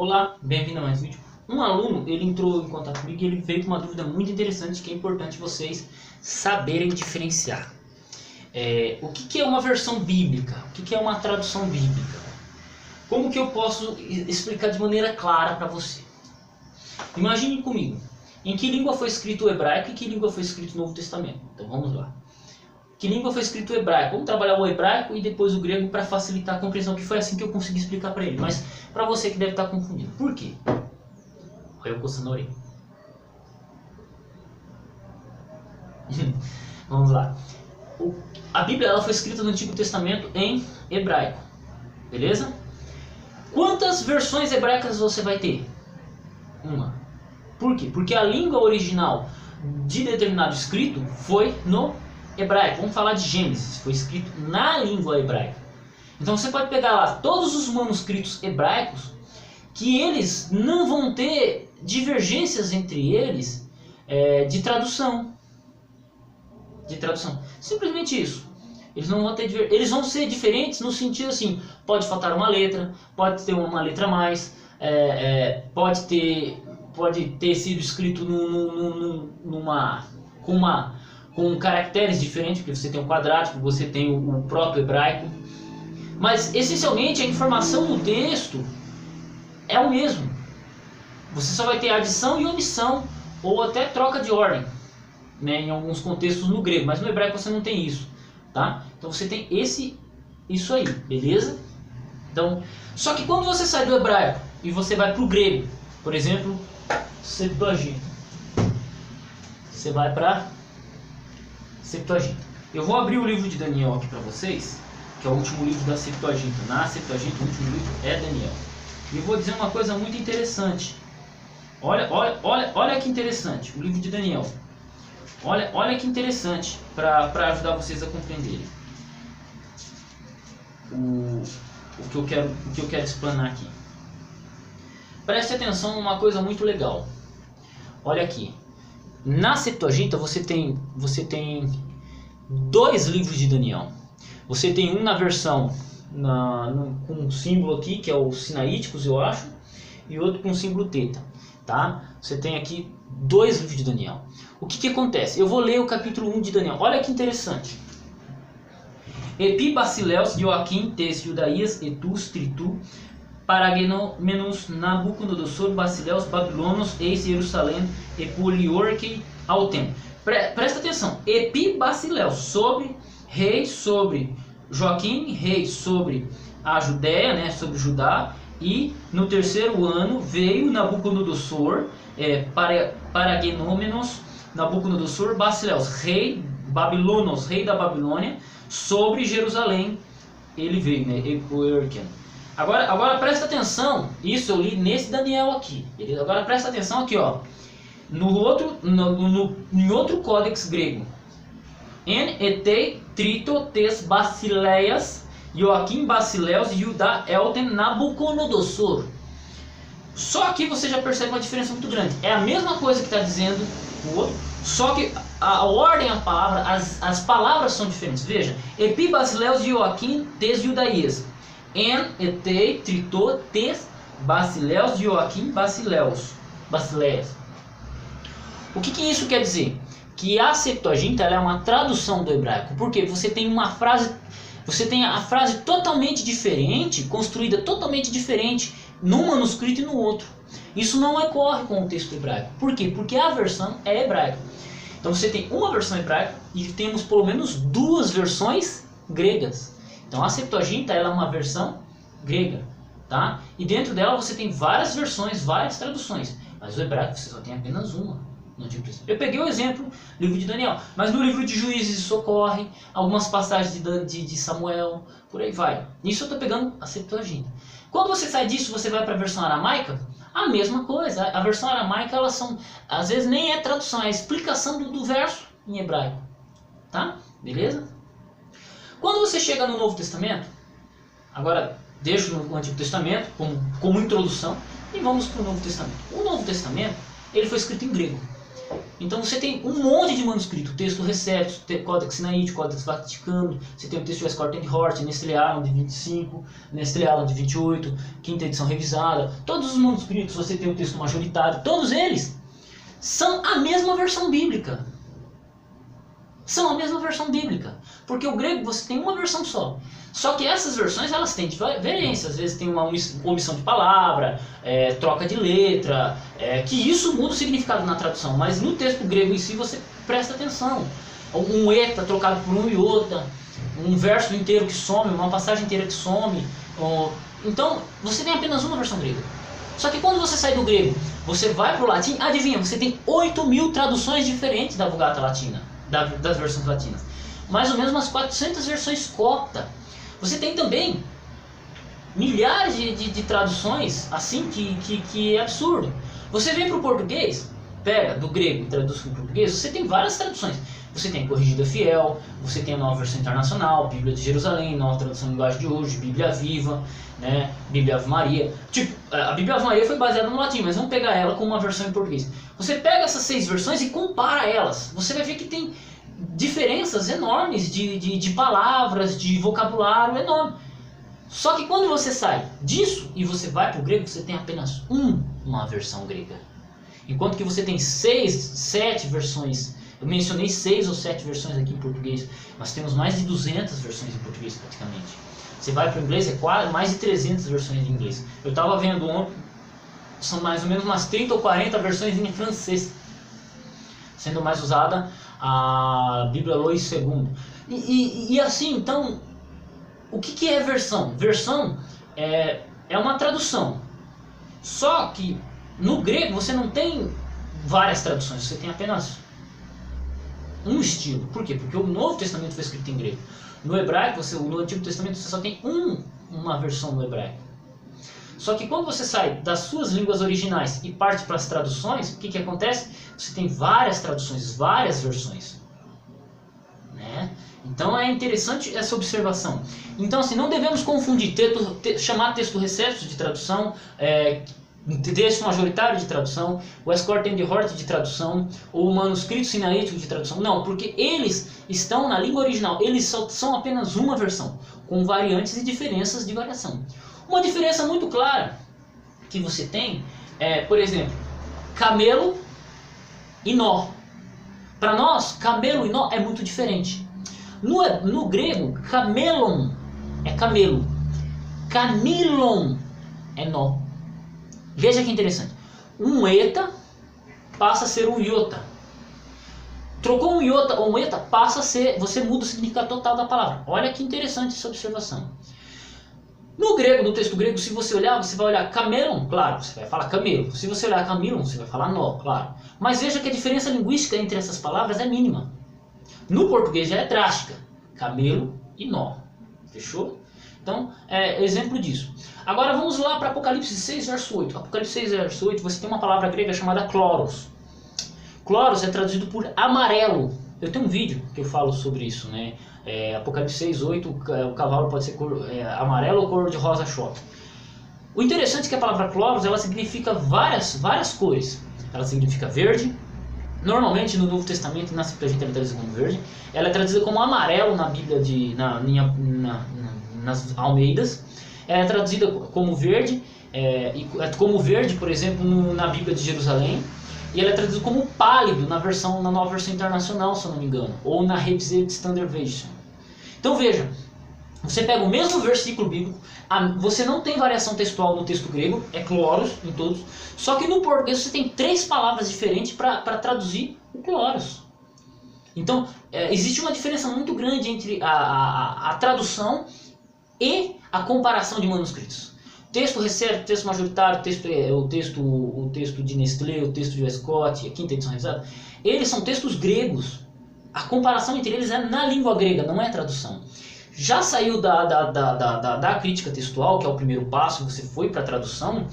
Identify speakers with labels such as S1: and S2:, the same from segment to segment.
S1: Olá, bem-vindo a mais um vídeo. Um aluno, ele entrou em contato comigo e ele veio com uma dúvida muito interessante que é importante vocês saberem diferenciar. O que é uma versão bíblica? O que é uma tradução bíblica? Como que eu posso explicar de maneira clara para você? Imagine comigo, em que língua foi escrito o hebraico e que língua foi escrito o Novo Testamento? Então vamos lá. Que língua foi escrito o hebraico? Vamos trabalhar o hebraico e depois o grego para facilitar a compreensão, que foi assim que eu consegui explicar para ele. Mas para você que deve estar confundindo. Por quê? Olha eu coçando a orelha. Vamos lá. A Bíblia ela foi escrita no Antigo Testamento em hebraico. Beleza? Quantas versões hebraicas você vai ter? Uma. Por quê? Porque a língua original de determinado escrito foi no hebraico. Vamos falar de Gênesis, foi escrito na língua hebraica. Então você pode pegar lá todos os manuscritos hebraicos, que eles não vão ter divergências entre eles de tradução. Simplesmente isso. Eles não vão ter eles vão ser diferentes no sentido assim, pode faltar uma letra, pode ter uma letra a mais, pode ter sido escrito com caracteres diferentes, porque você tem o quadrático, você tem o proto-hebraico. Mas, essencialmente, a informação no texto é o mesmo. Você só vai ter adição e omissão, ou até troca de ordem, né, em alguns contextos no grego, mas no hebraico você não tem isso. Tá? Então você tem isso aí, beleza? Então, só que quando você sai do hebraico e você vai para o grego, por exemplo, Septuaginta, você vai para Septuaginta. Eu vou abrir o livro de Daniel aqui para vocês, que é o último livro da Septuaginta. Na Septuaginta, o último livro é Daniel. E eu vou dizer uma coisa muito interessante. Olha que interessante, o livro de Daniel. Olha que interessante para ajudar vocês a compreenderem o que eu quero explanar aqui. Preste atenção numa coisa muito legal. Olha aqui. Na Septuaginta você tem dois livros de Daniel. Você tem um na versão com um símbolo aqui, que é o Sinaíticos, eu acho, e outro com o símbolo teta. Tá? Você tem aqui dois livros de Daniel. O que acontece? Eu vou ler o capítulo 1 de Daniel. Olha que interessante. Epi Basileus, Joaquim, Tes, Judaías, Etus, Tritu, Paragenomenos, Nabucodonosor, Basileus, Babilônios, Eis, Jerusalém, Epoliorque, Autem. Presta atenção. Epi Basileus, rei sobre Joaquim, rei sobre a Judéia, né, sobre Judá. E no terceiro ano veio Nabucodonosor, Paragenomenos, Nabucodonosor, Basileus, rei Babilônios, rei da Babilônia, sobre Jerusalém. Ele veio, né? Agora presta atenção, isso eu li nesse Daniel aqui. Beleza? Agora presta atenção aqui, ó. Em outro códex grego. En etei trito tes Basileias, Joaquim Basileus, Judá Elten, Nabucodonosor. Só aqui você já percebe uma diferença muito grande. É a mesma coisa que está dizendo o outro, só que a ordem, a palavra, as palavras são diferentes. Veja, Epi Basileus, Joaquim, Tes, Judaías. En etei trito tes Basileus, Joaquim, Basileias. O que isso quer dizer? Que a Septuaginta ela é uma tradução do hebraico. Porque você tem a frase totalmente diferente, construída totalmente diferente num manuscrito e no outro. Isso não ocorre com o texto hebraico. Por quê? Porque a versão é hebraica. Então você tem uma versão hebraica e temos pelo menos duas versões gregas. Então a Septuaginta ela é uma versão grega, tá? E dentro dela você tem várias versões, várias traduções. Mas o hebraico você só tem apenas uma. Eu peguei o exemplo do livro de Daniel, mas no livro de Juízes isso ocorre, algumas passagens de Samuel, por aí vai. Isso eu estou pegando a Septuaginta. Quando você sai disso, você vai para a versão aramaica, a mesma coisa. A versão aramaica, elas são, às vezes nem é tradução, é a explicação do verso em hebraico. Tá? Beleza? Quando você chega no Novo Testamento, agora deixo o Antigo Testamento como introdução e vamos para o Novo Testamento. O Novo Testamento, ele foi escrito em grego. Então você tem um monte de manuscrito, texto Receptus, Codex Sinaiticus, Codex Vaticano, você tem o texto de Escort and Hort, Nestle Aland de 25, Nestle Aland de 28, quinta edição revisada. Todos os manuscritos você tem o texto majoritário, todos eles são a mesma versão bíblica. São a mesma versão bíblica. Porque o grego você tem uma versão só. Só que essas versões elas têm diferenças. Às vezes tem uma omissão de palavra, troca de letra, que isso muda o significado na tradução. Mas no texto grego em si você presta atenção. Um eta trocado por um iota, um verso inteiro que some, uma passagem inteira que some. Então você tem apenas uma versão grega. Só que quando você sai do grego, você vai para o latim, adivinha, você tem 8.000 traduções diferentes da Vulgata Latina, das versões latinas. Mais ou menos umas 400 versões copta. Você tem também milhares de traduções, assim, que é absurdo. Você vem para o português, pega do grego e traduz para o português, você tem várias traduções. Você tem Corrigida Fiel, você tem a Nova Versão Internacional, Bíblia de Jerusalém, Nova Tradução em Linguagem de Hoje, Bíblia Viva, né, Bíblia Ave Maria. Tipo, a Bíblia Ave Maria foi baseada no latim, mas vamos pegar ela com uma versão em português. Você pega essas 6 versões e compara elas. Você vai ver que tem diferenças enormes de palavras, de vocabulário enorme. Só que quando você sai disso e você vai para o grego, você tem apenas uma versão grega. Enquanto que você tem 6, 7 versões. Eu mencionei 6 ou 7 versões aqui em português. Nós temos mais de 200 versões em português praticamente. Você vai para o inglês, quase mais de 300 versões em inglês. Eu estava vendo ontem, são mais ou menos umas 30 ou 40 versões em francês. Sendo mais usada a Bíblia Lois II. E assim, então, o que é versão? Versão é uma tradução. Só que no grego você não tem várias traduções, você tem apenas um estilo. Por quê? Porque o Novo Testamento foi escrito em grego. No hebraico, no Antigo Testamento, você só tem uma versão no hebraico. Só que quando você sai das suas línguas originais e parte para as traduções, o que acontece? Você tem várias traduções, várias versões. Né? Então é interessante essa observação. Então assim, não devemos confundir chamar texto Receptus de tradução, texto majoritário de tradução, o Escort and Hort de tradução, ou o manuscrito sinaítico de tradução. Não, porque eles estão na língua original, eles são apenas uma versão, com variantes e diferenças de variação. Uma diferença muito clara que você tem é, por exemplo, camelo e nó. Para nós, camelo e nó é muito diferente. No grego, camelon é camelo, camilon é nó. Veja que interessante. Um eta passa a ser um iota. Trocou um iota ou um eta, passa a ser... Você muda o significado total da palavra. Olha que interessante essa observação. No grego, no texto grego, se você olhar, você vai olhar camelon, claro, você vai falar camelo. Se você olhar camilon, você vai falar nó, claro. Mas veja que a diferença linguística entre essas palavras é mínima. No português já é drástica. Camelo e nó. Fechou? Então, exemplo disso. Agora vamos lá para Apocalipse 6, verso 8. Apocalipse 6, verso 8, você tem uma palavra grega chamada chloros. Chloros é traduzido por amarelo. Eu tenho um vídeo que eu falo sobre isso, né? Apocalipse 6, 8, o cavalo pode ser cor amarelo ou cor de rosa choque. O interessante é que a palavra chloros, ela significa várias cores. Ela significa verde. Normalmente no Novo Testamento, na Septuaginta, ela é traduzida como verde. Ela é traduzida como amarelo na Bíblia nas Almeidas. Ela é traduzida como verde, por exemplo, na Bíblia de Jerusalém. E ela é traduzida como pálido na Nova Versão Internacional, se eu não me engano, ou na Revised Standard Version. Então veja, você pega o mesmo versículo bíblico, você não tem variação textual no texto grego, é chloros em todos, só que no português você tem 3 palavras diferentes para traduzir o chloros. Então existe uma diferença muito grande entre a tradução e a comparação de manuscritos. Texto Receptus, texto majoritário, o texto de Nestlé, o texto de Westcott, a quinta edição revisada, eles são textos gregos. A comparação entre eles é na língua grega, não é tradução. Já saiu da crítica textual, que é o primeiro passo, você foi para a tradução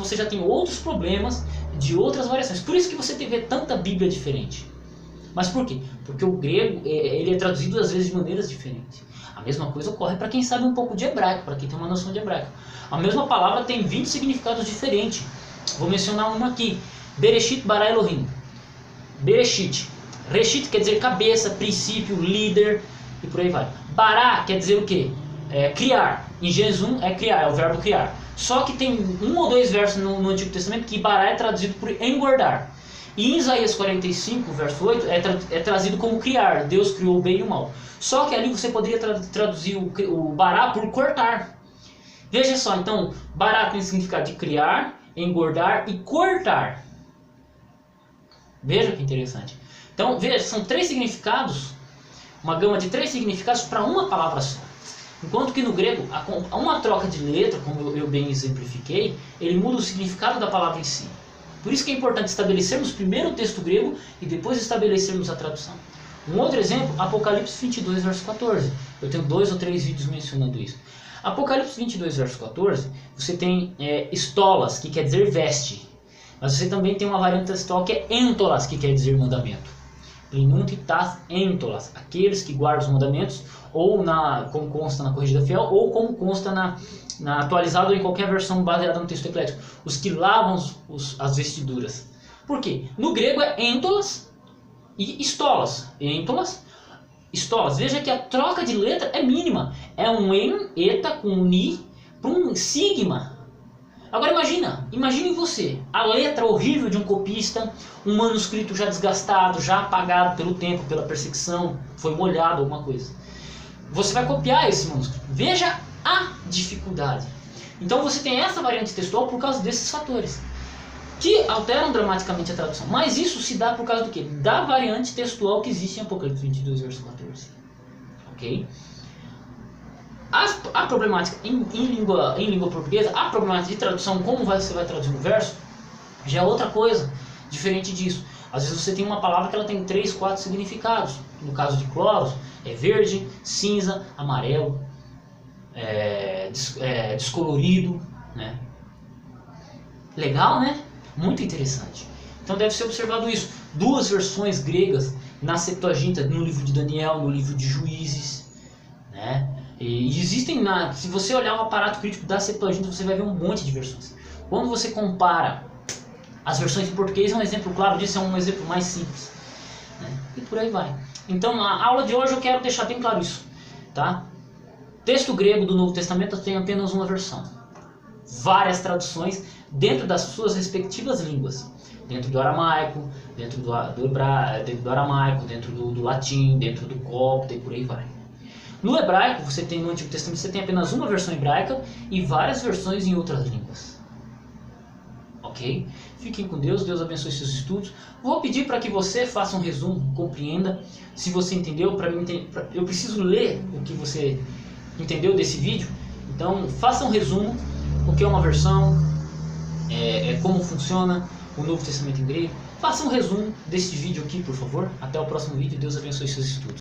S1: você já tem outros problemas de outras variações. Por isso que você vê tanta Bíblia diferente. Mas por quê? Porque o grego ele é traduzido às vezes de maneiras diferentes. A mesma coisa ocorre para quem sabe um pouco de hebraico, para quem tem uma noção de hebraico. A mesma palavra tem 20 significados diferentes. Vou mencionar uma aqui. Bereshit bara Elohim. Bereshit. Reshit quer dizer cabeça, princípio, líder e por aí vai. Bará quer dizer o quê? Criar. Em Gênesis 1 é criar, é o verbo criar. Só que tem um ou dois versos no Antigo Testamento que Bará é traduzido por engordar. E em Isaías 45, verso 8, é trazido como criar. Deus criou o bem e o mal. Só que ali você poderia traduzir o Bará por cortar. Veja só, então, Bará tem o significado de criar, engordar e cortar. Veja que interessante. Então, veja, são três significados, uma gama de três significados para uma palavra só. Enquanto que no grego, uma troca de letra, como eu bem exemplifiquei, ele muda o significado da palavra em si. Por isso que é importante estabelecermos primeiro o texto grego e depois estabelecermos a tradução. Um outro exemplo, Apocalipse 22, verso 14. Eu tenho 2 ou 3 vídeos mencionando isso. Apocalipse 22, verso 14, você tem estolas, que quer dizer veste. Mas você também tem uma variante textual que é entolas, que quer dizer mandamento. Plinuntitas entolas, aqueles que guardam os mandamentos, ou como consta na Corrigida Fiel, ou como consta na atualizada ou em qualquer versão baseada no texto eclético, os que lavam as vestiduras. Por quê? No grego é entolas e estolas. Entolas, estolas. Veja que a troca de letra é mínima. É um eta com um ni para um sigma. Agora imagine você, a letra horrível de um copista, um manuscrito já desgastado, já apagado pelo tempo, pela perseguição, foi molhado, alguma coisa. Você vai copiar esse manuscrito. Veja a dificuldade. Então você tem essa variante textual por causa desses fatores, que alteram dramaticamente a tradução. Mas isso se dá por causa do quê? Da variante textual que existe em Apocalipse 22, verso 14. Ok? A problemática em língua portuguesa, a problemática de tradução, como você vai traduzir um verso, já é outra coisa, diferente disso. Às vezes você tem uma palavra que ela tem 3, 4 significados. No caso de cloros, é verde, cinza, amarelo, descolorido, né? Legal, né? Muito interessante. Então deve ser observado isso. 2 versões gregas na Septuaginta, no livro de Daniel, no livro de Juízes, né? E existem, se você olhar o aparato crítico da Septuaginta, você vai ver um monte de versões. Quando você compara as versões em português, é um exemplo claro disso, é um exemplo mais simples, né? E por aí vai. Então, na aula de hoje eu quero deixar bem claro isso, tá? Texto grego do Novo Testamento tem apenas uma versão. Várias traduções dentro das suas respectivas línguas. Dentro do aramaico, dentro do aramaico, dentro do latim, dentro do copta e por aí vai. No hebraico, no Antigo Testamento, você tem apenas uma versão hebraica e várias versões em outras línguas. Ok? Fiquem com Deus, Deus abençoe seus estudos. Vou pedir para que você faça um resumo, compreenda. Se você entendeu, eu preciso ler o que você entendeu desse vídeo. Então, faça um resumo, o que é uma versão, como funciona o Novo Testamento em grego. Faça um resumo desse vídeo aqui, por favor. Até o próximo vídeo, Deus abençoe seus estudos.